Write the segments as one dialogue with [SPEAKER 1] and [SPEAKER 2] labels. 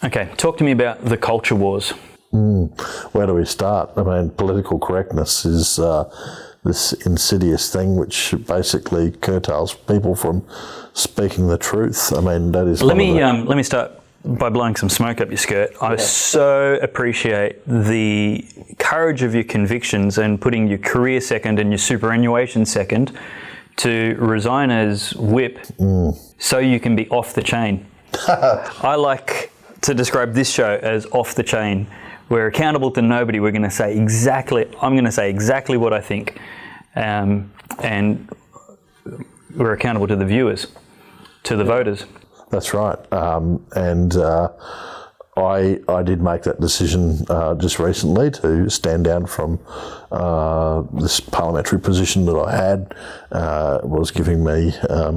[SPEAKER 1] Okay, talk to me about the culture wars.
[SPEAKER 2] Where do we start? I mean, political correctness is this insidious thing which basically curtails people from speaking the truth. I mean, that is...
[SPEAKER 1] Let me start by blowing some smoke up your skirt. I so appreciate the courage of your convictions and putting your career second and your superannuation second to resign as whip so you can be off the chain. I like to describe this show as off the chain. We're accountable to nobody. I'm going to say exactly what I think. And we're accountable to the viewers, to the voters.
[SPEAKER 2] That's right. I did make that decision just recently to stand down from this parliamentary position that I had. It was giving me a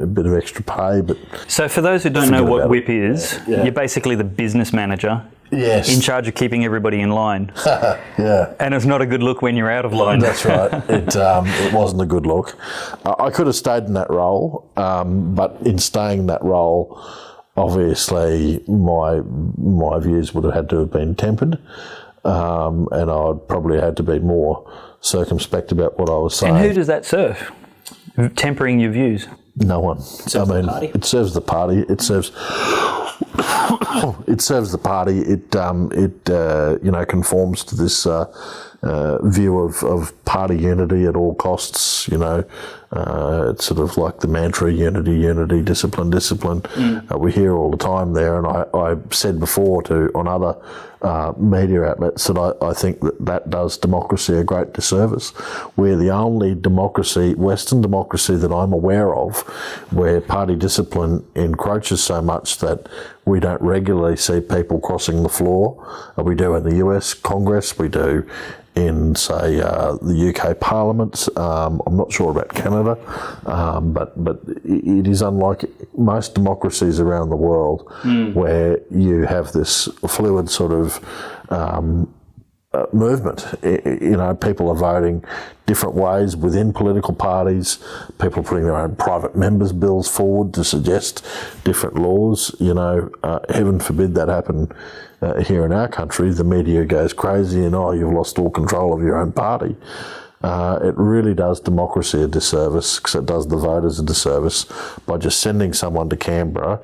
[SPEAKER 2] bit of extra pay. But
[SPEAKER 1] so for those who don't know what whip is, you're basically the business manager.
[SPEAKER 2] Yes.
[SPEAKER 1] In charge of keeping everybody in line.
[SPEAKER 2] Yeah.
[SPEAKER 1] And it's not a good look when you're out of line.
[SPEAKER 2] That's right. It wasn't a good look. I could have stayed in that role, but in staying in that role, obviously my views would have had to have been tempered, and I'd probably had to be more circumspect about what I was saying.
[SPEAKER 1] And who does that serve? Tempering your views?
[SPEAKER 2] No one. It serves the party. It serves the party. It conforms to this view of party unity at all costs. It's sort of like the mantra: unity, discipline. We hear all the time there, and I said before on other media outlets that I think that does democracy a great disservice. We're the only democracy, Western democracy, that I'm aware of where party discipline encroaches so much that we don't regularly see people crossing the floor. We do in the US Congress, we do in, say, the UK Parliament. I'm not sure about Canada, but it is unlike most democracies around the world where you have this fluid sort of movement. People are voting different ways within political parties. People are putting their own private members' bills forward to suggest different laws. Heaven forbid that happen here in our country. The media goes crazy and, you've lost all control of your own party. It really does democracy a disservice, because it does the voters a disservice by just sending someone to Canberra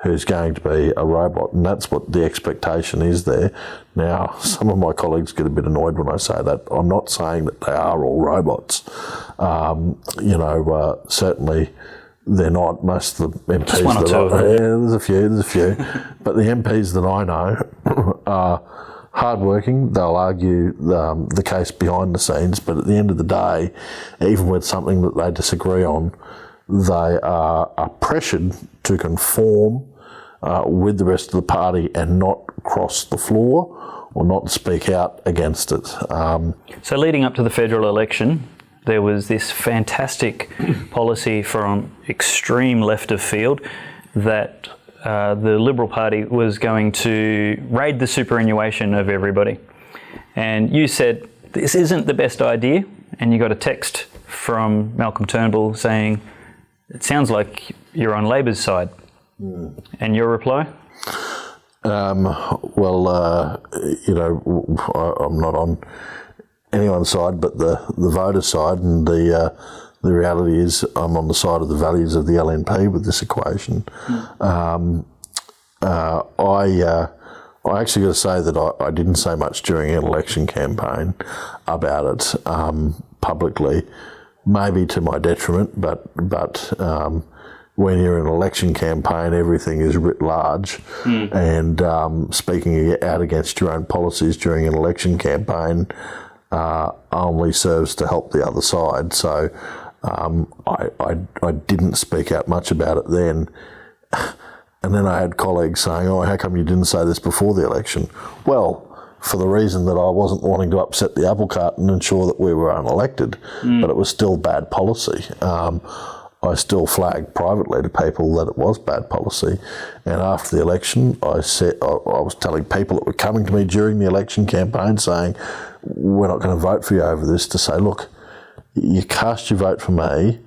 [SPEAKER 2] who's going to be a robot, and that's what the expectation is there. Now, some of my colleagues get a bit annoyed when I say that. I'm not saying that they are all robots. Certainly they're not. Most of the MPs there's a few. But the MPs that I know are hardworking. They'll argue the case behind the scenes, but at the end of the day, even with something that they disagree on, they are pressured to conform with the rest of the party and not cross the floor or not speak out against it.
[SPEAKER 1] So leading up to the federal election, there was this fantastic policy from extreme left of field that the Liberal Party was going to raid the superannuation of everybody. And you said, this isn't the best idea, and you got a text from Malcolm Turnbull saying, it sounds like you're on Labor's side. And your reply?
[SPEAKER 2] I'm not on anyone's side but the voter's side, and the reality is I'm on the side of the values of the LNP with this equation. I actually got to say that I didn't say much during an election campaign about it publicly, maybe to my detriment, but when you're in an election campaign, everything is writ large, and speaking out against your own policies during an election campaign only serves to help the other side. So I didn't speak out much about it then. And then I had colleagues saying, how come you didn't say this before the election? Well, for the reason that I wasn't wanting to upset the apple cart and ensure that we were unelected, but it was still bad policy. I still flagged privately to people that it was bad policy. And after the election, I was telling people that were coming to me during the election campaign saying, we're not going to vote for you over this, to say, look, you cast your vote for me,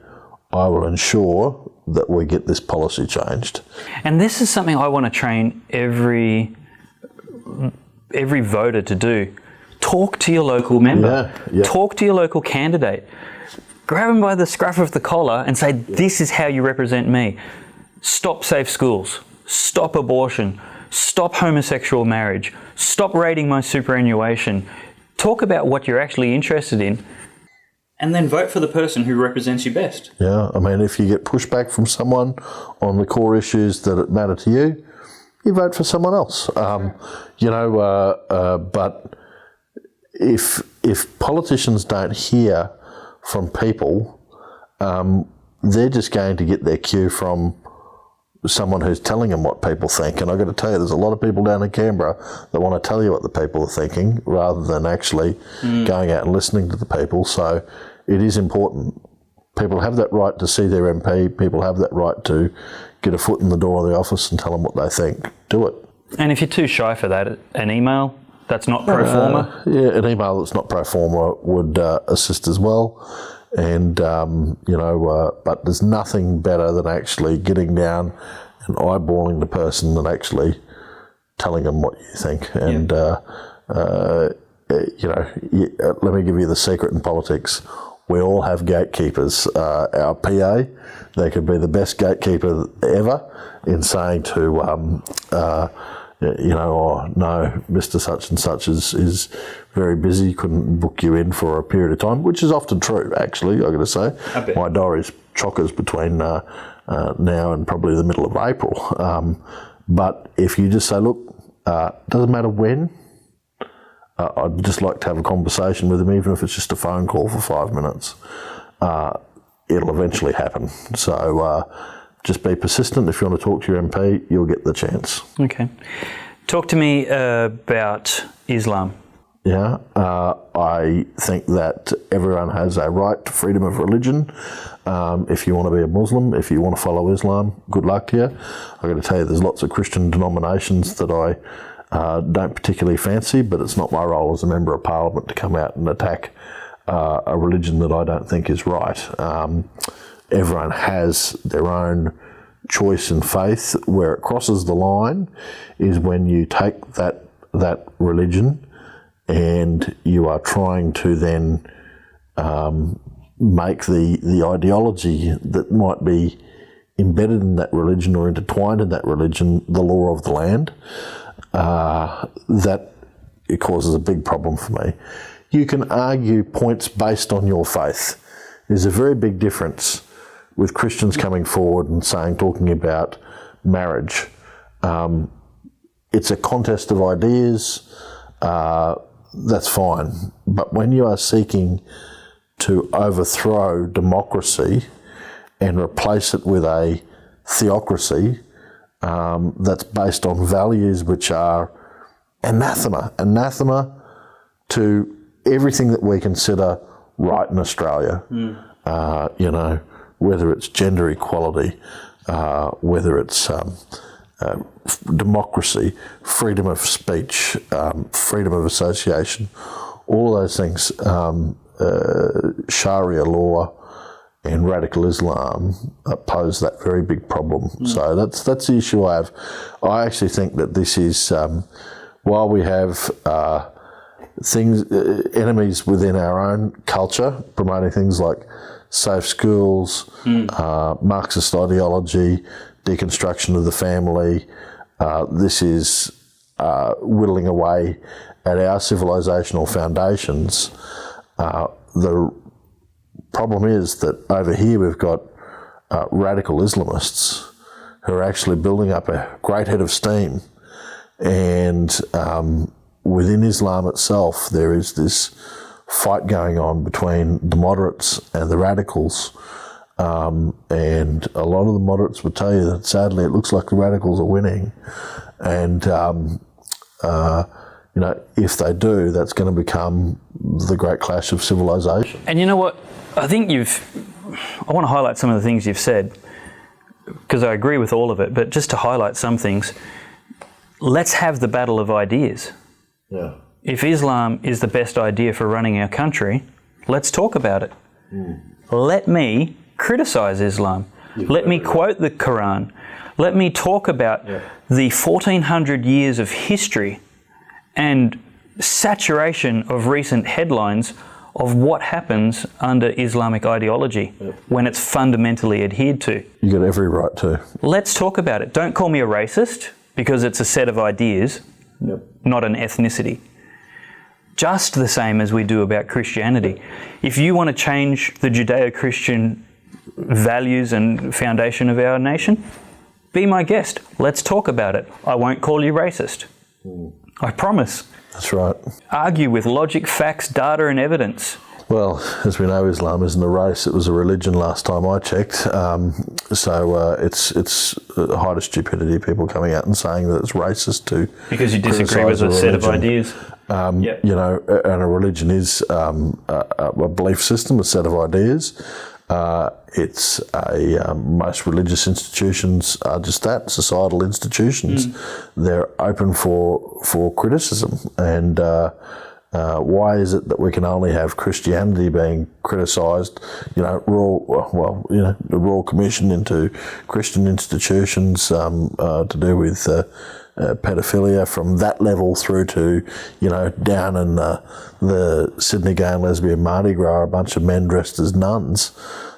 [SPEAKER 2] I will ensure that we get this policy changed.
[SPEAKER 1] And this is something I want to train every voter to do. Talk to your local member.
[SPEAKER 2] Yeah.
[SPEAKER 1] Talk to your local candidate. Grab them by the scruff of the collar and say, this is how you represent me. Stop safe schools. Stop abortion. Stop homosexual marriage. Stop raiding my superannuation. Talk about what you're actually interested in, and then vote for the person who represents you best.
[SPEAKER 2] Yeah, I mean, if you get pushback from someone on the core issues that matter to you, you vote for someone else. But if politicians don't hear from people, they're just going to get their cue from someone who's telling them what people think. And I've got to tell you, there's a lot of people down in Canberra that want to tell you what the people are thinking rather than actually going out and listening to the people. So it is important. People have that right to see their MP. People have that right to get a foot in the door of the office and tell them what they think. Do it.
[SPEAKER 1] And if you're too shy for that, an email that's not pro forma?
[SPEAKER 2] An email that's not pro forma would assist as well. And, but there's nothing better than actually getting down and eyeballing the person and actually telling them what you think. And, let me give you the secret in politics. We all have gatekeepers. Our PA, they could be the best gatekeeper ever in saying to, oh, no, Mr. Such and Such is very busy, couldn't book you in for a period of time, which is often true, actually, I've got to say. My diary's chockers between now and probably the middle of April. But if you just say, look, doesn't matter when, I'd just like to have a conversation with him, even if it's just a phone call for 5 minutes, it'll eventually happen. So just be persistent. If you want to talk to your MP, you'll get the chance. Okay.
[SPEAKER 1] Talk to me about Islam.
[SPEAKER 2] Yeah, I think that everyone has a right to freedom of religion. If you want to be a Muslim, if you want to follow Islam, good luck to you. I've got to tell you, there's lots of Christian denominations that I don't particularly fancy, but it's not my role as a Member of Parliament to come out and attack a religion that I don't think is right. Everyone has their own choice in faith. Where it crosses the line is when you take that religion and you are trying to then make the ideology that might be embedded in that religion or intertwined in that religion the law of the land. That it causes a big problem for me. You can argue points based on your faith. There's a very big difference with Christians coming forward and talking about marriage. It's a contest of ideas, that's fine. But when you are seeking to overthrow democracy and replace it with a theocracy that's based on values which are anathema to everything that we consider right in Australia, whether it's gender equality, whether it's democracy, freedom of speech, freedom of association, all those things, Sharia law and radical Islam pose that very big problem. So that's the issue I have. I actually think that this is, while we have enemies within our own culture, promoting things like safe schools, Marxist ideology, deconstruction of the family. This is whittling away at our civilizational foundations. The problem is that over here we've got radical Islamists who are actually building up a great head of steam. And within Islam itself, there is this fight going on between the moderates and the radicals. And a lot of the moderates would tell you that sadly it looks like the radicals are winning. And, if they do, that's going to become the great clash of civilization.
[SPEAKER 1] And you know what? I think I want to highlight some of the things you've said, because I agree with all of it, but just to highlight some things, let's have the battle of ideas.
[SPEAKER 2] Yeah.
[SPEAKER 1] If Islam is the best idea for running our country, let's talk about it. Let me criticise Islam. Let me quote the Quran. Let me talk about the 1400 years of history and saturation of recent headlines of what happens under Islamic ideology when it's fundamentally adhered to.
[SPEAKER 2] You got every right to.
[SPEAKER 1] Let's talk about it. Don't call me a racist, because it's a set of ideas, not an ethnicity. Just the same as we do about Christianity. If you want to change the Judeo-Christian values and foundation of our nation, be my guest. Let's talk about it. I won't call you racist. I promise.
[SPEAKER 2] That's right.
[SPEAKER 1] Argue with logic, facts, data and evidence.
[SPEAKER 2] Well, as we know, Islam isn't a race. It was a religion last time I checked. So it's the height of stupidity, people coming out and saying that it's racist to
[SPEAKER 1] because you disagree with a set of ideas.
[SPEAKER 2] You know, and a religion is a belief system, a set of ideas. It's most religious institutions are just that, societal institutions. They're open for criticism. And why is it that we can only have Christianity being criticised? You know, the Royal Commission into Christian institutions to do with pedophilia, from that level through to, you know, down in the Sydney Gay and Lesbian Mardi Gras, a bunch of men dressed as nuns.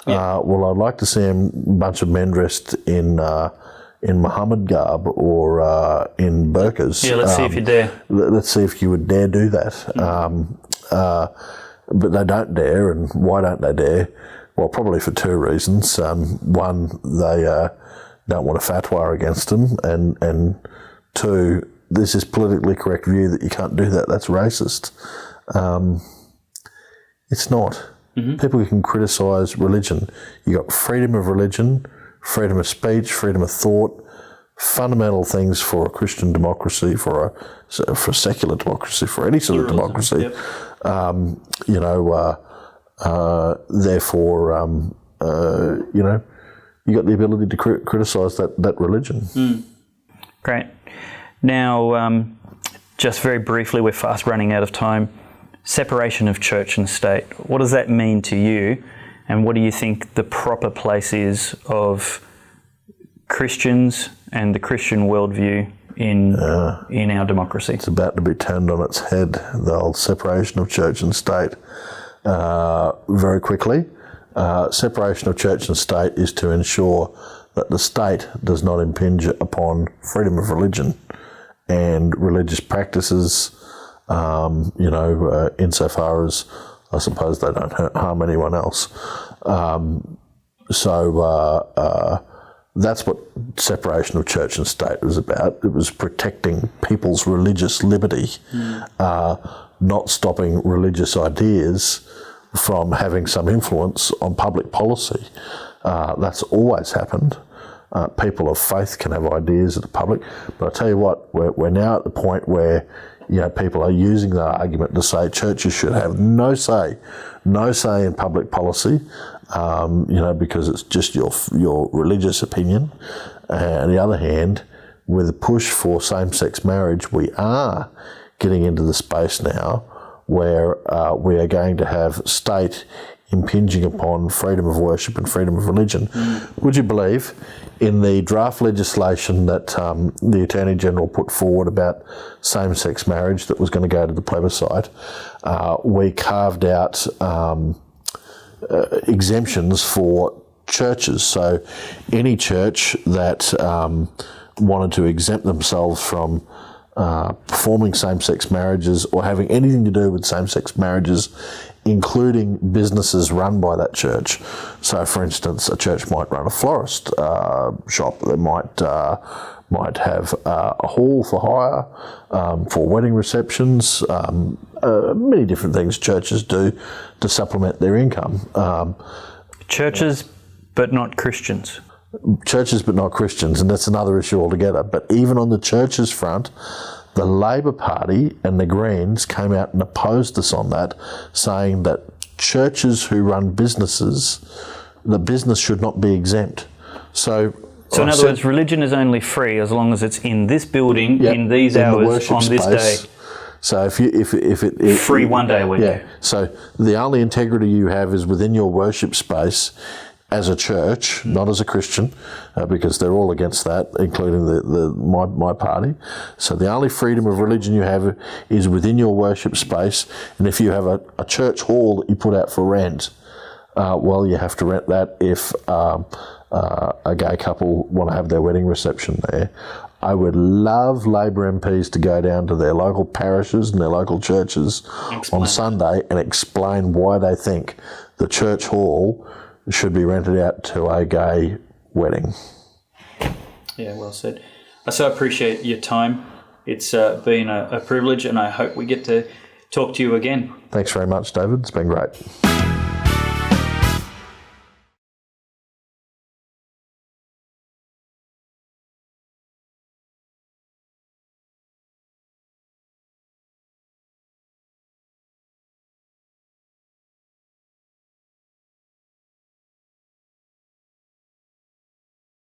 [SPEAKER 2] Well, I'd like to see a bunch of men dressed in Muhammad garb or in burqas.
[SPEAKER 1] Yeah, let's see if you dare.
[SPEAKER 2] Let's see if you would dare do that. But they don't dare, and why don't they dare? Well, probably for two reasons. One, they don't want a fatwa against them, and two, this is politically correct view that you can't do that. That's racist. It's not. People can criticise religion. You got freedom of religion, freedom of speech, freedom of thought, fundamental things for a Christian democracy, for a secular democracy, for any sort of democracy. You know, therefore, you know, you got the ability to criticise that religion.
[SPEAKER 1] Great. Now, just very briefly, we're fast running out of time. Separation of church and state. What does that mean to you? And what do you think the proper place is of Christians and the Christian worldview in our democracy?
[SPEAKER 2] It's about to be turned on its head, the whole separation of church and state, very quickly. Separation of church and state is to ensure that the state does not impinge upon freedom of religion and religious practices, you know, insofar as I suppose they don't harm anyone else. So that's what separation of church and state was about. It was protecting people's religious liberty, not stopping religious ideas from having some influence on public policy. That's always happened. People of faith can have ideas of the public, but I tell you what, we're now at the point where, you know, people are using that argument to say churches should have no say in public policy, you know, because it's just your religious opinion. On the other hand, with a push for same-sex marriage, we are getting into the space now where we are going to have state impinging upon freedom of worship and freedom of religion. Would you believe in the draft legislation that the Attorney General put forward about same-sex marriage that was going to go to the plebiscite, we carved out exemptions for churches. So any church that wanted to exempt themselves from performing same-sex marriages or having anything to do with same-sex marriages, including businesses run by that church. So, for instance, a church might run a florist shop. They might have a hall for hire for wedding receptions. Many different things churches do to supplement their income. Churches,
[SPEAKER 1] but not Christians.
[SPEAKER 2] Churches, but not Christians, and that's another issue altogether. But even on the churches front, the Labor Party and the Greens came out and opposed us on that, saying that churches who run businesses, the business should not be exempt. So
[SPEAKER 1] in other words, religion is only free as long as it's in this building, in these hours, on this day.
[SPEAKER 2] So if it
[SPEAKER 1] free one day a week.
[SPEAKER 2] Yeah. So the only integrity you have is within your worship space, as a church, not as a Christian, because they're all against that, including my party. So the only freedom of religion you have is within your worship space, and if you have a church hall that you put out for rent, well, you have to rent that if a gay couple want to have their wedding reception there. I would love Labor MPs to go down to their local parishes and their local churches on Sunday and explain why they think the church hall should be rented out to a gay wedding.
[SPEAKER 1] Yeah, well said. I so appreciate your time. It's been a privilege, and I hope we get to talk to you again.
[SPEAKER 2] Thanks very much, David. It's been great.